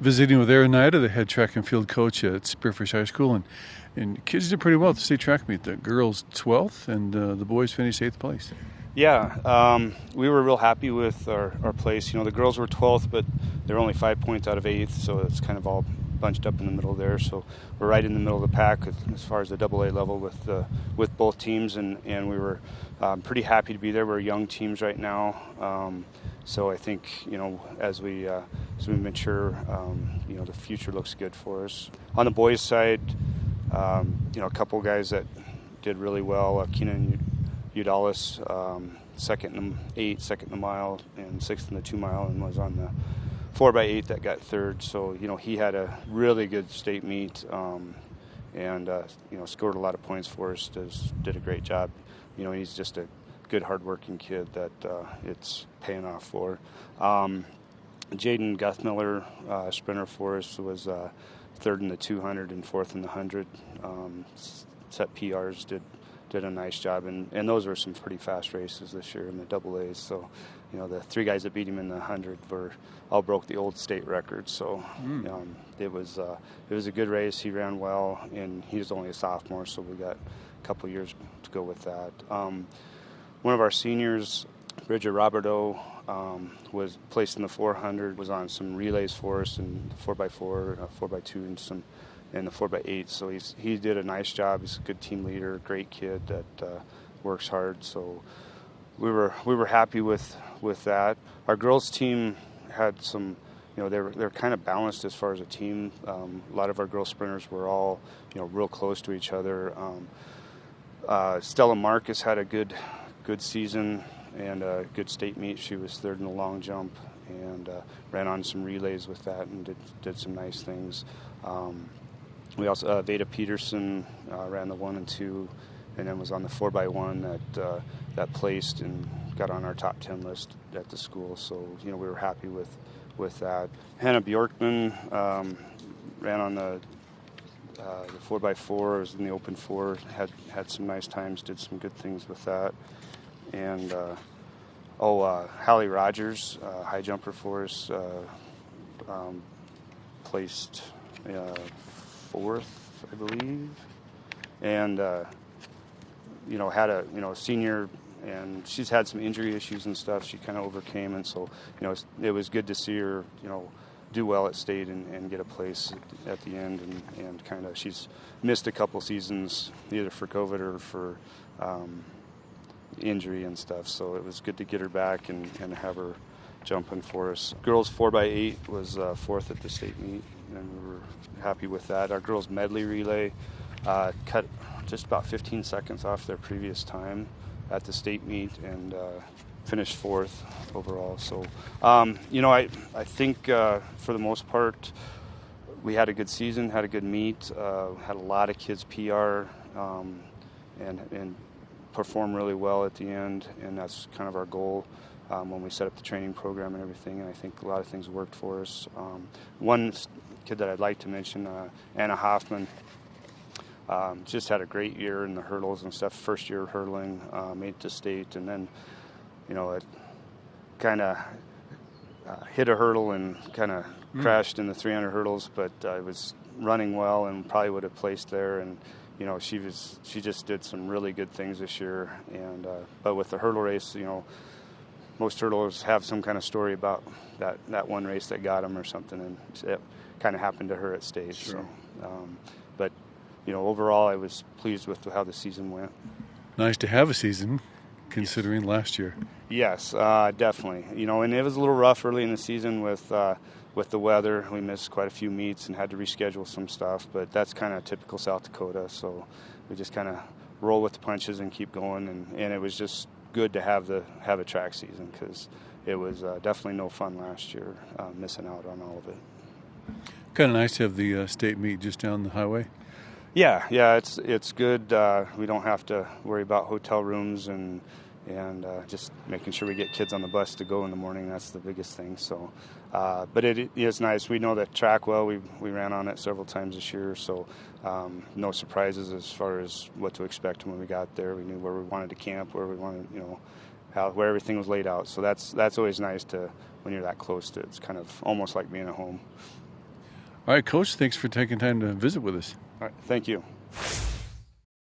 visiting with Aaron Nida, the head track and field coach at Spearfish High School, and kids did pretty well at the state track meet. The girls 12th and the boys finished 8th place. Yeah, we were real happy with our place. The girls were 12th, but they're only 5 points out of 8th, so it's kind of all bunched up in the middle there. So we're right in the middle of the pack as far as the AA level with both teams, and we were pretty happy to be there. We're young teams right now, so I think as we mature, the future looks good for us. On the boys' side, a couple guys that did really well. Keenan Udallos, second in the 8, second in the mile, and 6th in the 2 mile, and was on the 4x8 that got 3rd. So he had a really good state meet, and scored a lot of points for us. Did a great job. He's just a good, hardworking kid that it's paying off for. Jaden Guthmiller, sprinter for us, was 3rd in the 200 and 4th in the 100. Set PRs, did a nice job, and those were some pretty fast races this year in the AA's. So, the 3 guys that beat him in the 100 all broke the old state record. So, it was a good race. He ran well, and he's only a sophomore, so we got a couple years to go with that. One of our seniors, Bridget Roberto, was placed in the 400, was on some relays for us, and 4x4, 4x2, and the 4x8. So he did a nice job. He's a good team leader, great kid that works hard. So we were happy with that. Our girls team had some, they're kind of balanced as far as a team. A lot of our girl sprinters were all real close to each other. Stella Marcus had a good season and a good state meet. She was 3rd in the long jump and ran on some relays with that and did some nice things. We also Veda Peterson ran the 1 and 2, and then was on the 4x1 that placed and got on our top 10 list at the school. So we were happy with that. Hannah Bjorkman ran on the 4x4. Was in the open 4. Had some nice times. Did some good things with that. And Hallie Rogers, high jumper for us, placed 4th, I believe, and had a senior, and she's had some injury issues and stuff. She kind of overcame, and so it was good to see her do well at state and get a place at the end, and kind of she's missed a couple seasons either for COVID or for injury and stuff, so it was good to get her back and have her jumping for us. Girls 4x8 was 4th at the state meet, and we were happy with that. Our girls medley relay cut just about 15 seconds off their previous time at the state meet and finished 4th overall. So, I think for the most part we had a good season, had a good meet, had a lot of kids PR and perform really well at the end, and that's kind of our goal when we set up the training program and everything, and I think a lot of things worked for us. One kid that I'd like to mention, Anna Hoffman, just had a great year in the hurdles and stuff. First year hurdling, made it to state, and then it kind of hit a hurdle and kind of crashed in the 300 hurdles, but it was running well and probably would have placed there. And she just did some really good things this year. And but with the hurdle race, most hurdlers have some kind of story about that one race that got them or something, and it kind of happened to her at state. Sure. So, but overall, I was pleased with how the season went. Nice to have a season, considering last year. Yes, definitely. And it was a little rough early in the season with the weather. We missed quite a few meets and had to reschedule some stuff, but that's kind of typical South Dakota. So we just kind of roll with the punches and keep going. And it was just good to have a track season, because it was definitely no fun last year, missing out on all of it. Kind of nice to have the state meet just down the highway. Yeah, it's good. We don't have to worry about hotel rooms and just making sure we get kids on the bus to go in the morning. That's the biggest thing. So, but it is nice. We know that track well. We ran on it several times this year, so no surprises as far as what to expect when we got there. We knew where we wanted to camp, where we wanted, where everything was laid out. So that's always nice to when you're that close to it. It's kind of almost like being at home. All right, Coach, thanks for taking time to visit with us. All right, thank you.